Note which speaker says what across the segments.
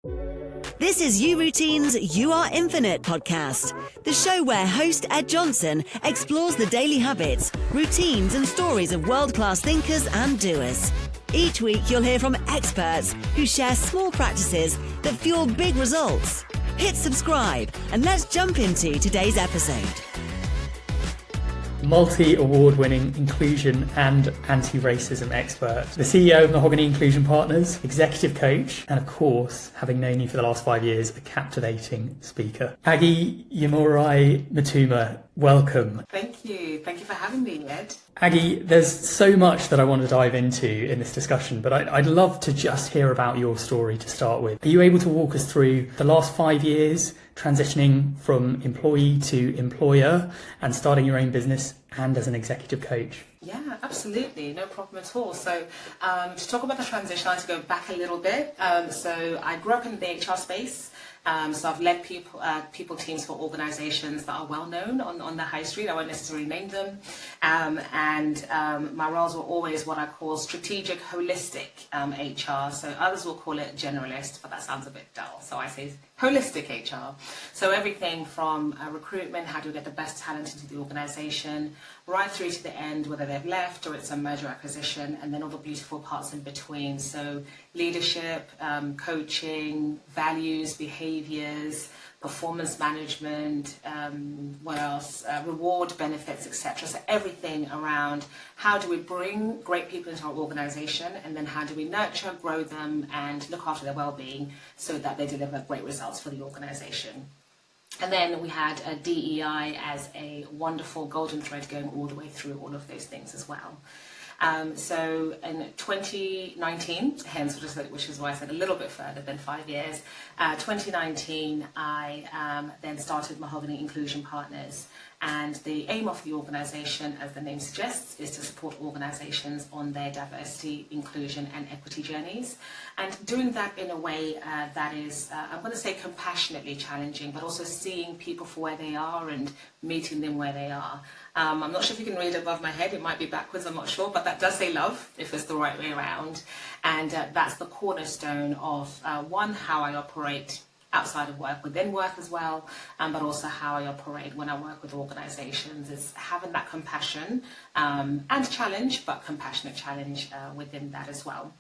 Speaker 1: This is uRoutine's You Are Infinite podcast, the show where host Ed Johnson explores the daily habits, routines and stories of world-class thinkers and doers. Each week you'll hear from experts who share small practices that fuel big results. Hit subscribe and let's jump into today's episode.
Speaker 2: Multi-award-winning inclusion and anti-racism expert, the CEO of Mahogany Inclusion Partners, executive coach, and of course, having known you for the last 5 years, a captivating speaker. Aggie Yemurai Mutuma, welcome.
Speaker 3: Thank you. Thank you for having me, Ed.
Speaker 2: Aggie, there's so much that I want to dive into in this discussion, but I'd love to just hear about your story to start with. Are you able to walk us through the last 5 years, transitioning from employee to employer and starting your own business and as an executive coach?
Speaker 3: Yeah, absolutely. No problem at all. So to talk about the transition, I have to go back a little bit. So I grew up in the HR space. So I've led people teams for organisations that are well known on the high street. I won't necessarily name them. My roles were always what I call strategic, holistic HR. So others will call it generalist, but that sounds a bit dull. So I say holistic HR. So everything from recruitment, how do we get the best talent into the organisation, right through to the end, whether they've left or it's a merger acquisition, and then all the beautiful parts in between. So leadership, coaching, values, behaviours, performance management, what else? Reward benefits, etc. So everything around how do we bring great people into our organisation, and then how do we nurture, grow them, and look after their well-being so that they deliver great results for the organisation. And then we had a DEI as a wonderful golden thread going all the way through all of those things as well. So in 2019, hence which is why I said a little bit further than 5 years, 2019 I then started Mahogany Inclusion Partners, and the aim of the organisation, as the name suggests, is to support organisations on their diversity, inclusion and equity journeys, and doing that in a way that is, I'm going to say compassionately challenging, but also seeing people for where they are and meeting them where they are. I'm not sure if you can read above my head, it might be backwards, I'm not sure, but that does say love, if it's the right way around. And that's the cornerstone of, one, how I operate outside of work, within work as well, but also how I operate when I work with organisations, is having that compassion and challenge, but compassionate challenge within that as well.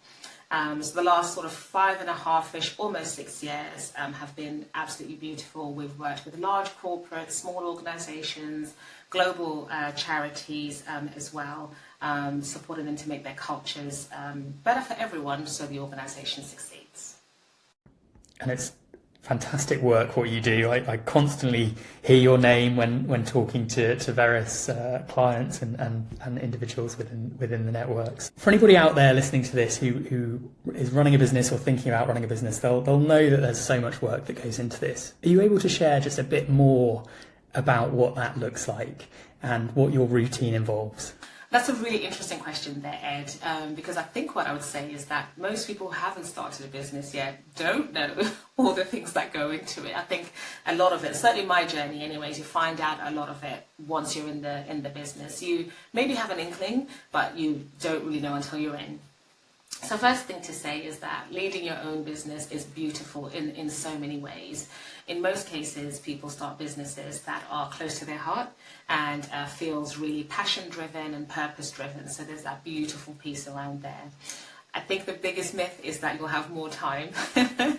Speaker 3: So the last sort of 5.5-ish, almost 6 years have been absolutely beautiful. We've worked with large corporates, small organisations, global charities as well, supporting them to make their cultures better for everyone so the organisation succeeds.
Speaker 2: And it's fantastic work what you do. I constantly hear your name when talking to various clients and individuals within the networks. For anybody out there listening to this who is running a business or thinking about running a business, they'll know that there's so much work that goes into this. Are you able to share just a bit more about what that looks like and what your routine involves?
Speaker 3: That's a really interesting question there, Ed, because I think what I would say is that most people who haven't started a business yet don't know all the things that go into it. I think a lot of it, certainly my journey anyways, you find out a lot of it once you're in the business. You maybe have an inkling, but you don't really know until you're in. So first thing to say is that leading your own business is beautiful in so many ways. In most cases, people start businesses that are close to their heart and feels really passion-driven and purpose-driven. So there's that beautiful piece around there. I think the biggest myth is that you'll have more time.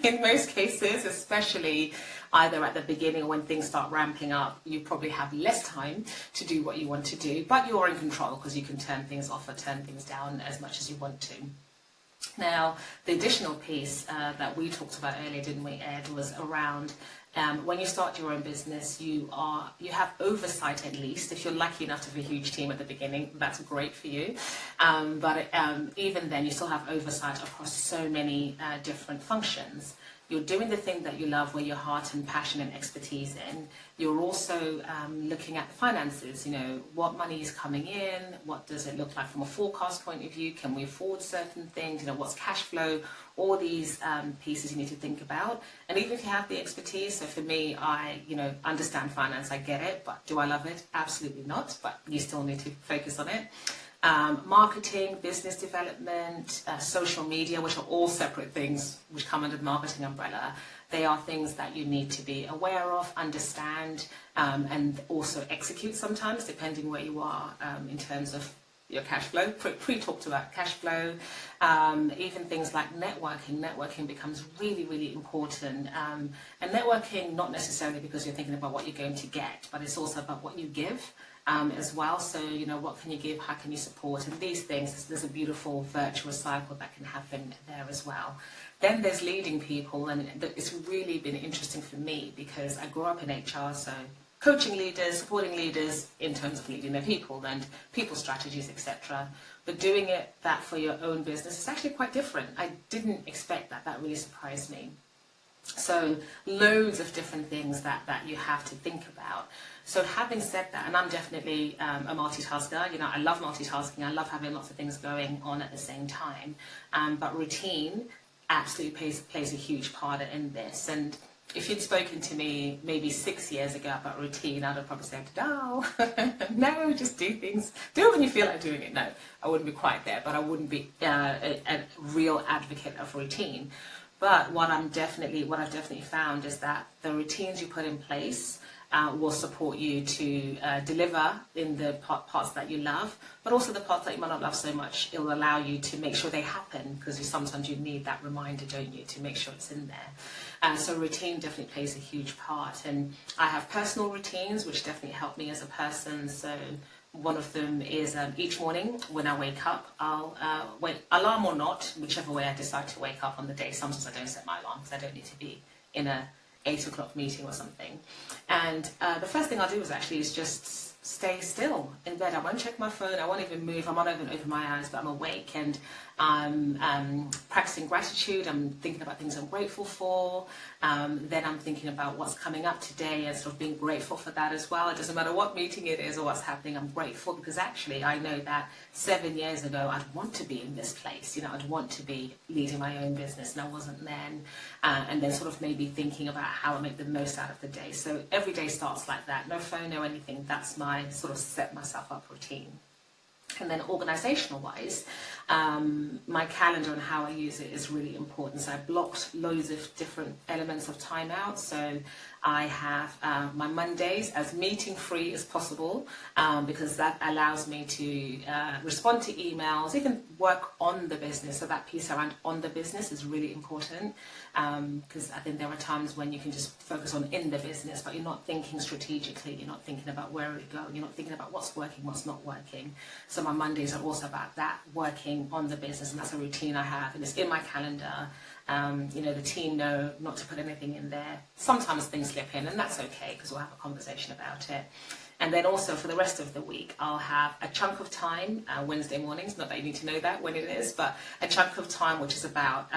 Speaker 3: In most cases, especially either at the beginning or when things start ramping up, you probably have less time to do what you want to do, but you're in control because you can turn things off or turn things down as much as you want to. Now, the additional piece that we talked about earlier, didn't we, Ed, was around when you start your own business, you have oversight at least. If you're lucky enough to have a huge team at the beginning, that's great for you. But even then, you still have oversight across so many different functions. You're doing the thing that you love, where your heart and passion and expertise in. You're also looking at the finances, what money is coming in, what does it look like from a forecast point of view, can we afford certain things, what's cash flow, all these pieces you need to think about. And even if you have the expertise, so for me, I understand finance, I get it, but do I love it? Absolutely not, but you still need to focus on it. Marketing, business development, social media, which are all separate things which come under the marketing umbrella. They are things that you need to be aware of, understand, and also execute sometimes, depending where you are in terms of your cash flow. Pre talked about cash flow. Even things like networking. Networking becomes really, really important. And networking, not necessarily because you're thinking about what you're going to get, but it's also about what you give. As well. So, what can you give? How can you support? And these things, there's a beautiful virtuous cycle that can happen there as well. Then there's leading people, and it's really been interesting for me because I grew up in HR, so coaching leaders, supporting leaders in terms of leading their people and people strategies, etc. But doing that for your own business is actually quite different. I didn't expect that. That really surprised me. So loads of different things that you have to think about. So having said that, and I'm definitely a multitasker, I love multitasking, I love having lots of things going on at the same time, but routine absolutely plays a huge part in this. And if you'd spoken to me maybe 6 years ago about routine, I'd have probably said, no, no, just do things. Do it when you feel like doing it. No, I wouldn't be quite there, but I wouldn't be a real advocate of routine. But what I've definitely found is that the routines you put in place will support you to deliver in the parts that you love, but also the parts that you might not love so much. It will allow you to make sure they happen, because sometimes you need that reminder, don't you, to make sure it's in there. So routine definitely plays a huge part. And I have personal routines which definitely help me as a person. So one of them is each morning when I wake up, I'll wait, alarm or not, whichever way I decide to wake up on the day. Sometimes I don't set my alarm because I don't need to be in a 8 o'clock meeting or something. And the first thing I'll do is just stay still in bed. I won't check my phone, I won't even move, I'm not even open my eyes, but I'm awake, and I'm practicing gratitude. I'm thinking about things I'm grateful for. Then I'm thinking about what's coming up today and sort of being grateful for that as well. It doesn't matter what meeting it is or what's happening, I'm grateful because actually I know that 7 years ago I'd want to be in this place. I'd want to be leading my own business, and I wasn't then. And then sort of maybe thinking about how I make the most out of the day. So every day starts like that. No phone, no anything. That's my sort of set myself up routine. And then organizational wise, my calendar and how I use it is really important. So I blocked loads of different elements of time out. So I have my Mondays as meeting free as possible, because that allows me to respond to emails, even work on the business. So that piece around on the business is really important, because I think there are times when you can just focus on in the business, but you're not thinking strategically, you're not thinking about where it going, you're not thinking about what's working, what's not working. So my Mondays are also about that, working on the business, and that's a routine I have, and it's in my calendar. The team know not to put anything in there. Sometimes things slip in, and that's okay because we'll have a conversation about it. And then also for the rest of the week, I'll have a chunk of time, Wednesday mornings, not that you need to know that when it is, but a chunk of time which is about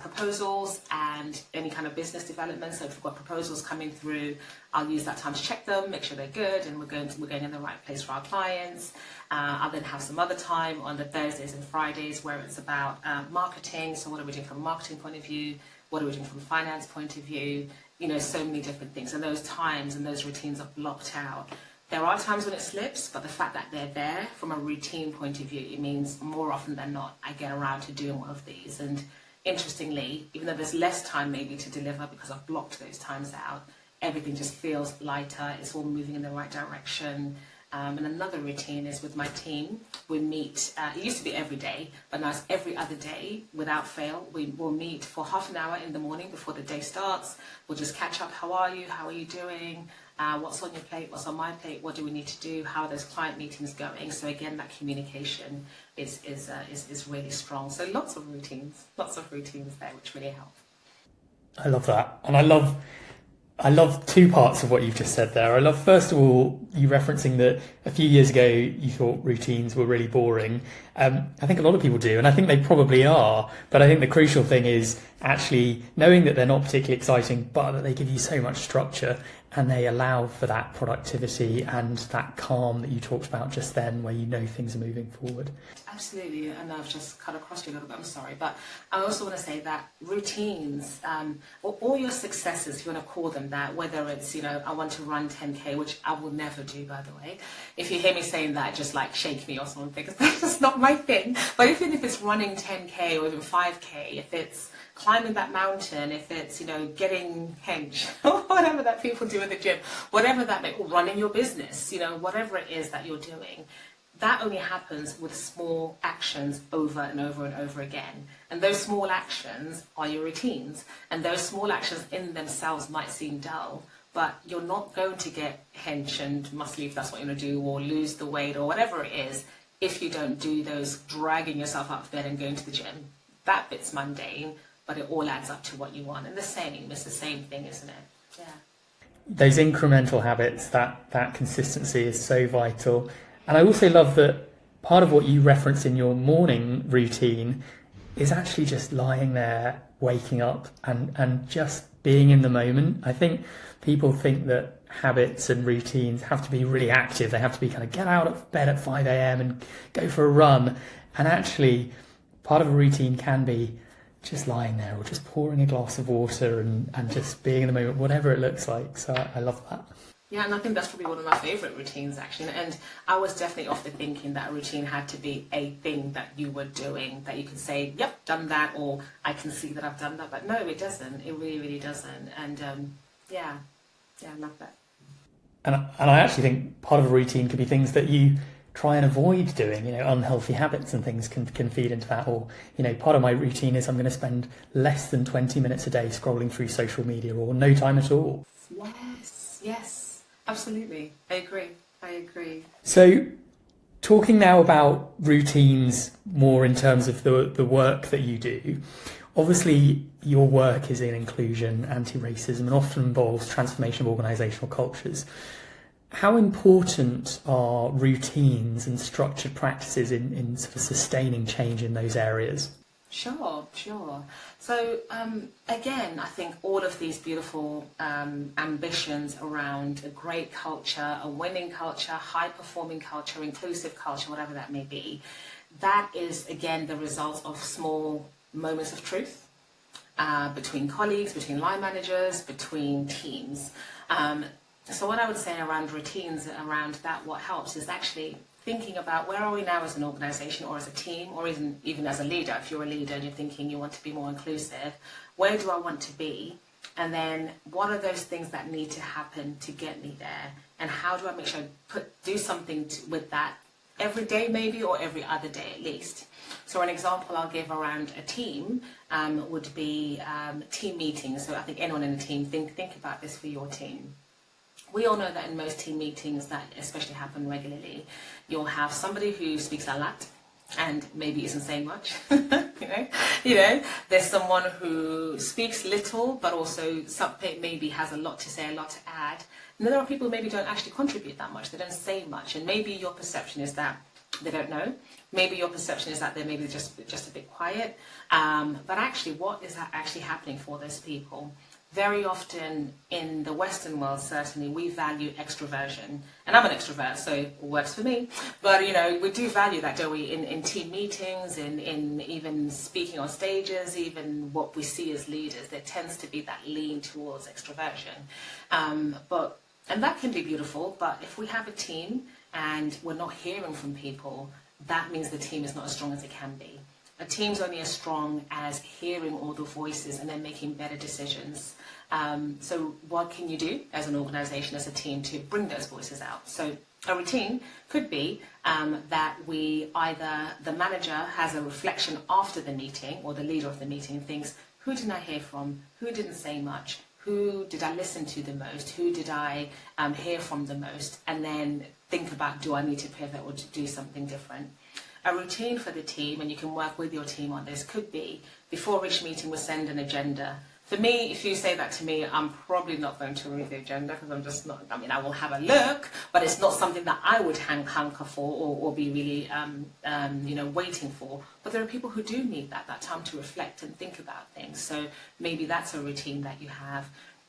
Speaker 3: proposals and any kind of business development. So if we've got proposals coming through, I'll use that time to check them, make sure they're good, and we're going in the right place for our clients. I'll then have some other time on the Thursdays and Fridays where it's about marketing. So what are we doing from a marketing point of view? What are we doing from a finance point of view? So many different things. And those times and those routines are blocked out. There are times when it slips, but the fact that they're there from a routine point of view, it means more often than not, I get around to doing one of these. And interestingly, even though there's less time maybe to deliver because I've blocked those times out, everything just feels lighter. It's all moving in the right direction. And another routine is with my team. We meet, it used to be every day, but now it's every other day without fail. We will meet for half an hour in the morning before the day starts. We'll just catch up. How are you? How are you doing? What's on your plate? What's on my plate? What do we need to do? How are those client meetings going? So again, that communication is really strong. So lots of routines there, which really help.
Speaker 2: I love that. And I love two parts of what you've just said there. I love, first of all, you referencing that a few years ago you thought routines were really boring. I think a lot of people do, and I think they probably are. But I think the crucial thing is actually knowing that they're not particularly exciting, but that they give you so much structure and they allow for that productivity and that calm that you talked about just then, where you know things are moving forward.
Speaker 3: Absolutely, and I've just cut across you a little bit, I'm sorry, but I also want to say that routines, or all your successes, if you want to call them that, whether it's, I want to run 10K, which I will never do, by the way. If you hear me saying that, just like shake me or something, because that's just not my thing. But even if it's running 10K or even 5K, if it's climbing that mountain, if it's, getting hench, or whatever that people do in the gym, whatever that may, or running your business, whatever it is that you're doing, that only happens with small actions over and over and over again. And those small actions are your routines. And those small actions in themselves might seem dull, but you're not going to get hench and muscly if that's what you want to do, or lose the weight or whatever it is, if you don't do those dragging yourself out of bed and going to the gym. That bit's mundane, but it all adds up to what you want. And it's the same thing, isn't it? Yeah.
Speaker 2: Those incremental habits, that consistency is so vital. And I also love that part of what you reference in your morning routine is actually just lying there, waking up and just being in the moment. I think people think that habits and routines have to be really active. They have to be kind of get out of bed at 5 a.m. and go for a run. And actually, part of a routine can be just lying there or just pouring a glass of water and just being in the moment, whatever it looks like. So I love that.
Speaker 3: Yeah, and I think that's probably one of my favourite routines, actually. And I was definitely of the thinking that a routine had to be a thing that you were doing, that you could say, yep, done that, or I can see that I've done that. But no, it doesn't. It really, really doesn't. And I love that.
Speaker 2: And I actually think part of a routine could be things that you try and avoid doing. Unhealthy habits and things can feed into that. Or, part of my routine is I'm going to spend less than 20 minutes a day scrolling through social media, or no time at all.
Speaker 3: Yes. Absolutely. I agree.
Speaker 2: So talking now about routines more in terms of the work that you do, obviously your work is in inclusion, anti-racism, and often involves transformation of organisational cultures. How important are routines and structured practices in sort of sustaining change in those areas?
Speaker 3: Sure. So again, I think all of these beautiful ambitions around a great culture, a winning culture, high-performing culture, inclusive culture, whatever that may be, that is, again, the result of small moments of truth between colleagues, between line managers, between teams. So what I would say around routines, around that, what helps is actually thinking about where are we now as an organisation or as a team, or even as a leader. If you're a leader and you're thinking you want to be more inclusive, where do I want to be? And then what are those things that need to happen to get me there? And how do I make sure I do something with that every day maybe, or every other day at least? So an example I'll give around a team would be team meetings. So I think anyone in a team, think about this for your team. We all know that in most team meetings that especially happen regularly, you'll have somebody who speaks a lot and maybe isn't saying much. There's someone who speaks little but also something maybe has a lot to say, a lot to add. And then there are people who maybe don't actually contribute that much. They don't say much, and maybe your perception is that they don't know. Maybe your perception is that they're maybe just a bit quiet. But actually, what is actually happening for those people? Very often in the Western world, certainly, we value extroversion. And I'm an extrovert, so it works for me. But, we do value that, don't we, in team meetings, in even speaking on stages, even what we see as leaders. There tends to be that lean towards extroversion. And that can be beautiful, but if we have a team and we're not hearing from people, that means the team is not as strong as it can be. A team's only as strong as hearing all the voices and then making better decisions. So what can you do as an organisation, as a team, to bring those voices out? So a routine could be that the manager has a reflection after the meeting, or the leader of the meeting, and thinks, who didn't I hear from? Who didn't say much? Who did I listen to the most? Who did I hear from the most? And then think about, do I need to pivot or to do something different? A routine for the team, and you can work with your team on this, could be before each meeting we send an agenda. For me, if you say that to me, I'm probably not going to read the agenda because I'm just not, I mean, I will have a look, but it's not something that I would hanker for or be really, waiting for. But there are people who do need that time to reflect and think about things. So maybe that's a routine that you have.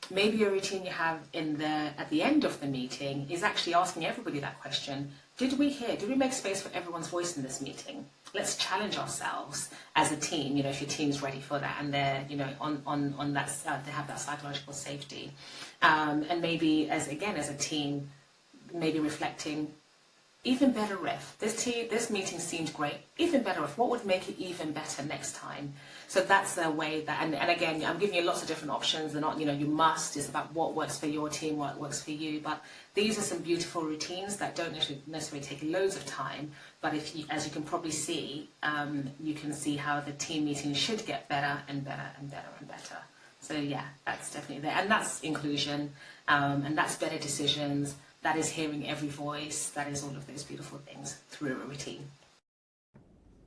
Speaker 3: Maybe a routine you have at the end of the meeting is actually asking everybody that question. Did we make space for everyone's voice in this meeting? Let's challenge ourselves as a team, if your team's ready for that and they're, on that, they have that psychological safety. And maybe as a team, maybe reflecting, even better if, this meeting seemed great, even better if, what would make it even better next time? So that's the way that, and again, I'm giving you lots of different options. They're not, you must, it's about what works for your team, what works for you. But these are some beautiful routines that don't necessarily take loads of time. But as you can probably see, you can see how the team meeting should get better and better and better and better. So yeah, that's definitely there. And that's inclusion, and that's better decisions. That is hearing every voice. That is all of those beautiful things through a routine.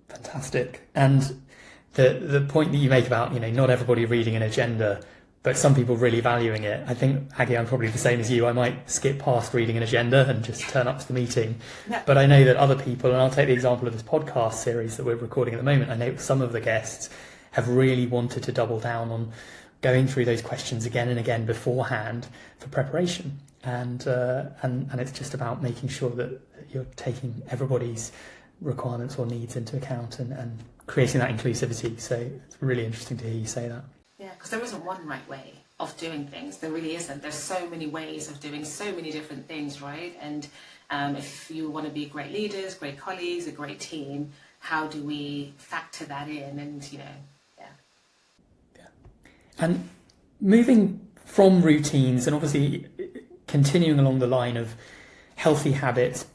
Speaker 2: Fantastic. And the point that you make about, not everybody reading an agenda, but some people really valuing it. I think, Aggie, I'm probably the same as you. I might skip past reading an agenda and just turn up to the meeting. Yeah. But I know that other people, and I'll take the example of this podcast series that we're recording at the moment, I know some of the guests have really wanted to double down on going through those questions again and again beforehand for preparation. And it's just about making sure that you're taking everybody's requirements or needs into account and creating that inclusivity. So it's really interesting to hear you say that.
Speaker 3: Yeah, because there isn't one right way of doing things. There really isn't. There's so many ways of doing so many different things, right? And if you want to be great leaders, great colleagues, a great team, how do we factor that in? And, yeah.
Speaker 2: And moving from routines and obviously continuing along the line of healthy habits,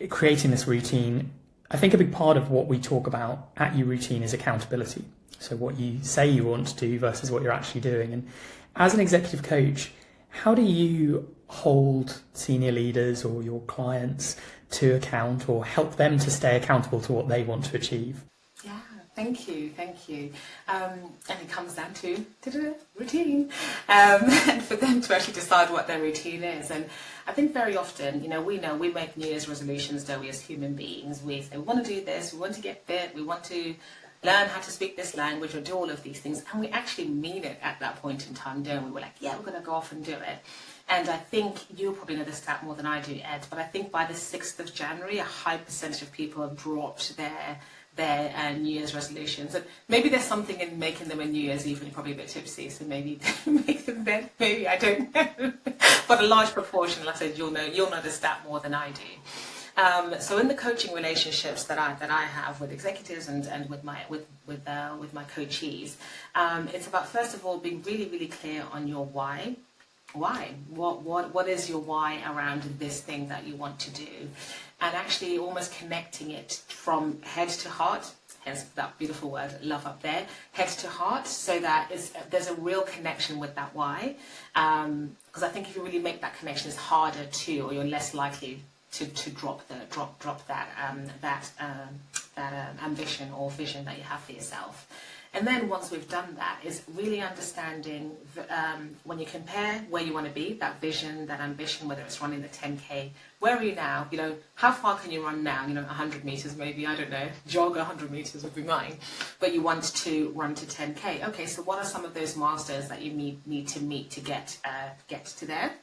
Speaker 2: creating this routine, I think a big part of what we talk about at uRoutine is accountability. So what you say you want to do versus what you're actually doing. And as an executive coach, how do you hold senior leaders or your clients to account or help them to stay accountable to what they want to achieve?
Speaker 3: Yeah, thank you. And it comes down to routine, and for them to actually decide what their routine is. And I think very often, we make New Year's resolutions, don't we, as human beings? We say, we want to do this, we want to get fit, we want to learn how to speak this language or do all of these things. And we actually mean it at that point in time, don't we? We're like, yeah, we're going to go off and do it. And I think you'll probably know the stat more than I do, Ed, but I think by the 6th of January, a high percentage of people have dropped their New Year's resolutions. And maybe there's something in making them a New Year's Eve when you're probably a bit tipsy, so maybe make them then. Maybe, I don't know. But a large proportion, like I said, you'll know the stat more than I do. So in the coaching relationships that I have with executives and with my coachees, it's about, first of all, being really, really clear on your why. Why? What is your why around this thing that you want to do? And actually almost connecting it from head to heart, hence that beautiful word, love up there, head to heart, so that there's a real connection with that why. Because I think if you really make that connection, it's harder to, or you're less likely to drop that ambition or vision that you have for yourself. And then once we've done that, is really understanding when you compare where you want to be, that vision, that ambition, whether it's running the 10K, where are you now? How far can you run now? 100 meters maybe, I don't know, jog 100 meters would be mine. But you want to run to 10K. Okay, so what are some of those milestones that you need to meet to get to there?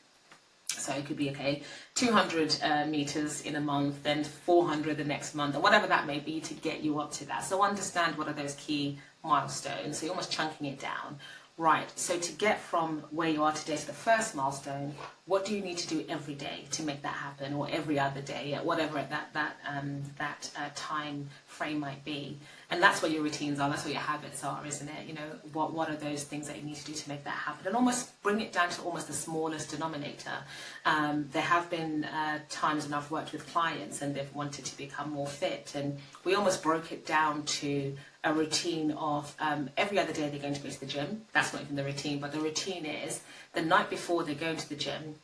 Speaker 3: So it could be, 200 meters in a month, then 400 the next month, or whatever that may be to get you up to that. So understand what are those key milestones. So you're almost chunking it down. Right, so to get from where you are today to the first milestone, what do you need to do every day to make that happen, or every other day, whatever that time frame might be? And that's what your routines are, that's what your habits are, isn't it? What are those things that you need to do to make that happen? And almost bring it down to almost the smallest denominator. There have been times when I've worked with clients and they've wanted to become more fit, and we almost broke it down to a routine of every other day they're going to go to the gym. That's not even the routine, but the routine is the night before they're going to the gym,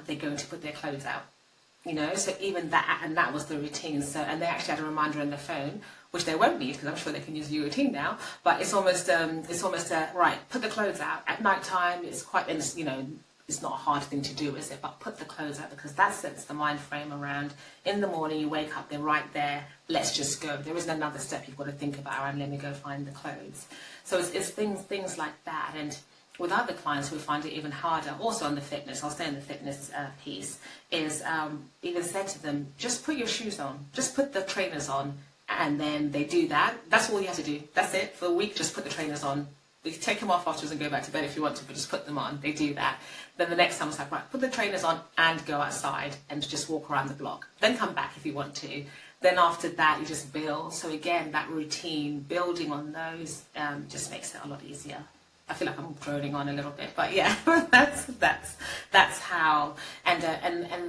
Speaker 3: they're going to put their clothes out. So even that, and that was the routine. So, and they actually had a reminder on their phone, which they won't need because I'm sure they can use uRoutine now. But it's almost right. Put the clothes out at night time. It's quite, you know, it's not a hard thing to do, is it? But put the clothes out, because that sets the mind frame around. In the morning, you wake up, they're right there. Let's just go. There isn't another step you've got to think about around. Let me go find the clothes. So it's things like that. And with other clients who find it even harder, also on the fitness, I'll stay in the fitness piece, is even said to them, just put your shoes on, just put the trainers on, and then they do that. That's all you have to do. That's it. For a week, just put the trainers on. You can take them off afterwards and go back to bed if you want to, but just put them on. They do that. Then the next time it's like, right, put the trainers on and go outside and just walk around the block. Then come back if you want to. Then after that, you just build. So again, that routine, building on those, just makes it a lot easier. I feel like I'm droning on a little bit, but yeah, that's how. And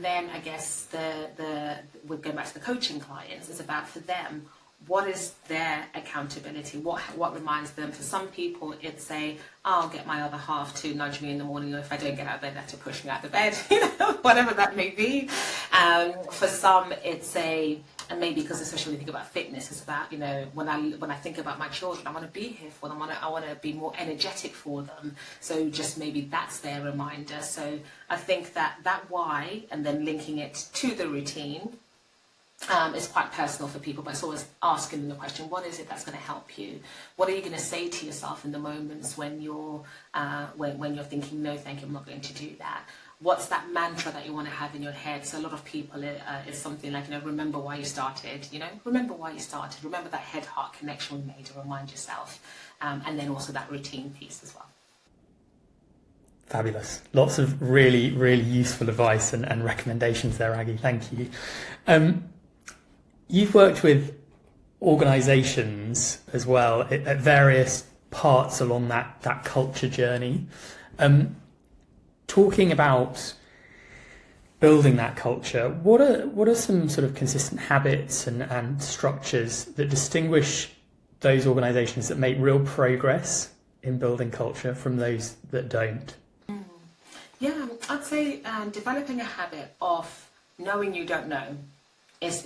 Speaker 3: then I guess we're going back to the coaching clients. It's about, for them, what is their accountability? What reminds them? For some people, it's I'll get my other half to nudge me in the morning, or if I don't get out of bed, they have to push me out of bed, you know, whatever that may be. For some, it's and maybe because especially when you think about fitness, it's about, you know, when I think about my children, I want to be here for them. I want to be more energetic for them. So just maybe that's their reminder. So I think that why, and then linking it to the routine, is quite personal for people, but it's always asking them the question, what is it that's going to help you? What are you going to say to yourself in the moments when you're when you're thinking, no, thank you, I'm not going to do that? What's that mantra that you want to have in your head? So a lot of people, it's something like, you know, remember why you started, you know, remember why you started, remember that head-heart connection we made to remind yourself, and then also that routine piece as well.
Speaker 2: Fabulous. Lots of really, really useful advice and recommendations there, Aggie. Thank you. You've worked with organisations as well at various parts along that culture journey. Talking about building that culture, what are some sort of consistent habits and structures that distinguish those organisations that make real progress in building culture from those that don't?
Speaker 3: Yeah, I'd say developing a habit of knowing you don't know is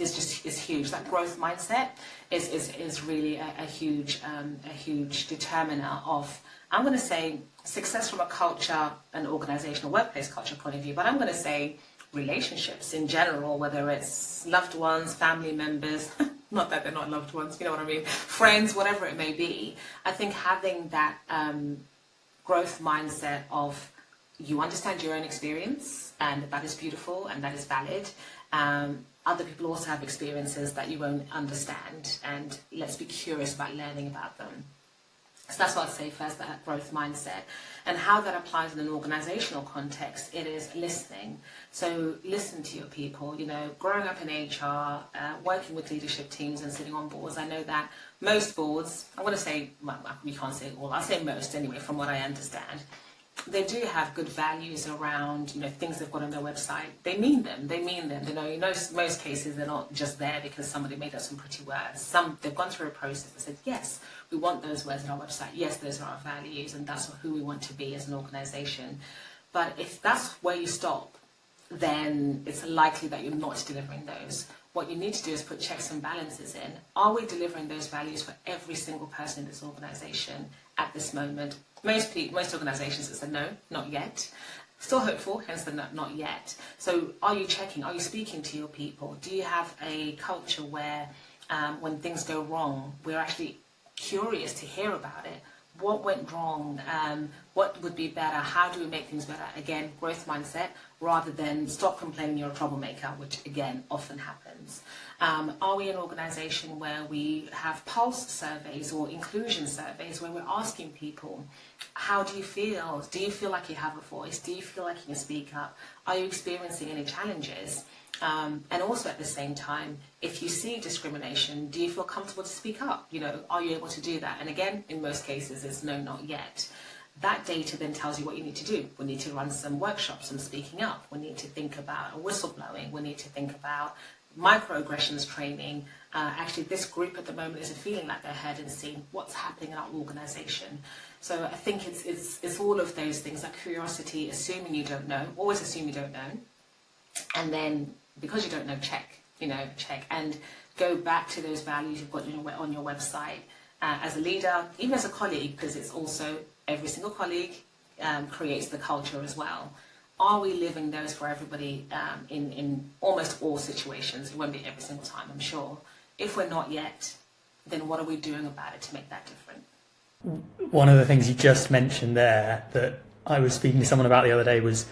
Speaker 3: huge. That growth mindset is really a huge determiner of, I'm going to say, success from a culture, an organizational workplace culture point of view, but I'm going to say relationships in general, whether it's loved ones, family members, not that they're not loved ones, you know what I mean, friends, whatever it may be. I think having that growth mindset of, you understand your own experience, and that is beautiful and that is valid. Other people also have experiences that you won't understand, and let's be curious about learning about them. So that's what I'd say first, that growth mindset. And how that applies in an organizational context, it is listening. So listen to your people. You know, growing up in HR, working with leadership teams and sitting on boards, I know that most boards, I want to say, well, we can't say all, I'll say most anyway, from what I understand, they do have good values around, you know, things they've got on their website. They mean them. You know, in most cases, they're not just there because somebody made up some pretty words. They've gone through a process and said, yes, we want those words on our website. Yes, those are our values, and that's who we want to be as an organization. But if that's where you stop, then it's likely that you're not delivering those. What you need to do is put checks and balances in. Are we delivering those values for every single person in this organization at this moment? Most organizations have said no, not yet. Still hopeful, hence the not yet. So are you checking? Are you speaking to your people? Do you have a culture where when things go wrong, we're actually curious to hear about it? What went wrong? What would be better? How do we make things better? Again, growth mindset, rather than stop complaining you're a troublemaker, which again often happens. Are we an organization where we have pulse surveys or inclusion surveys where we're asking people, how do you feel? Do you feel like you have a voice? Do you feel like you can speak up? Are you experiencing any challenges? And also at the same time, if you see discrimination, do you feel comfortable to speak up? You know, are you able to do that? And again, in most cases, it's no, not yet. That data then tells you what you need to do. We need to run some workshops, some speaking up. We need to think about whistleblowing. We need to think about microaggressions training. Actually, this group at the moment isn't feeling like they're heard and seen. What's happening in our organisation? So I think it's all of those things, that curiosity, assuming you don't know, always assume you don't know. And then, because you don't know, check, and go back to those values you've got on your website. As a leader, even as a colleague, because it's also every single colleague creates the culture as well. Are we living those for everybody in almost all situations? It won't be every single time, I'm sure. If we're not yet, then what are we doing about it to make that different?
Speaker 2: One of the things you just mentioned there that I was speaking to someone about the other day was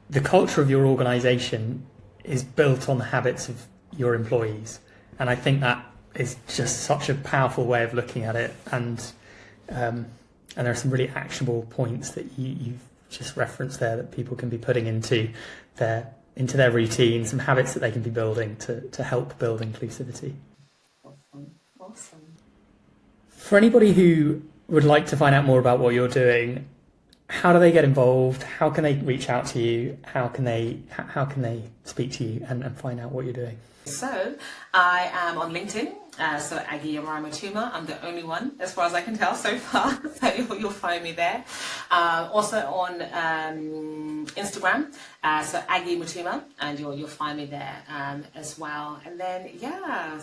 Speaker 2: the culture of your organisation is built on the habits of your employees. And I think that is just such a powerful way of looking at it. And there are some really actionable points that you've just referenced there that people can be putting into their routine, some habits that they can be building to help build inclusivity.
Speaker 3: Awesome.
Speaker 2: For anybody who would like to find out more about what you're doing, how do they get involved? How can they reach out to you? How can they speak to you and find out what you're doing?
Speaker 3: So I am on LinkedIn, so Aggie Yemurai Mutuma. I'm the only one, as far as I can tell so far, so you'll find me there. Also on Instagram, so Aggie Mutuma, and you'll find me there as well. And then I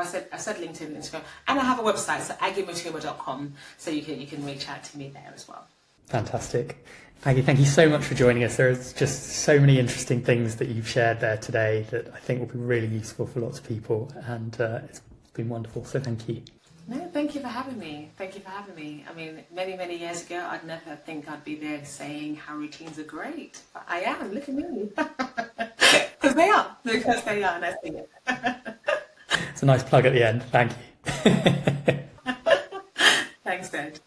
Speaker 3: said LinkedIn, Instagram, and I have a website, so aggiemutuma.com, so you can reach out to me there as well.
Speaker 2: Fantastic. Aggie, thank you so much for joining us. There's just so many interesting things that you've shared there today that I think will be really useful for lots of people, and it's been wonderful, so thank you.
Speaker 3: No, thank you for having me. Thank you for having me. I mean, many, many years ago, I'd never think I'd be there saying how routines are great. But I am, look at me. Because they are, and I see it.
Speaker 2: It's a nice plug at the end, thank you.
Speaker 3: Thanks, Dad.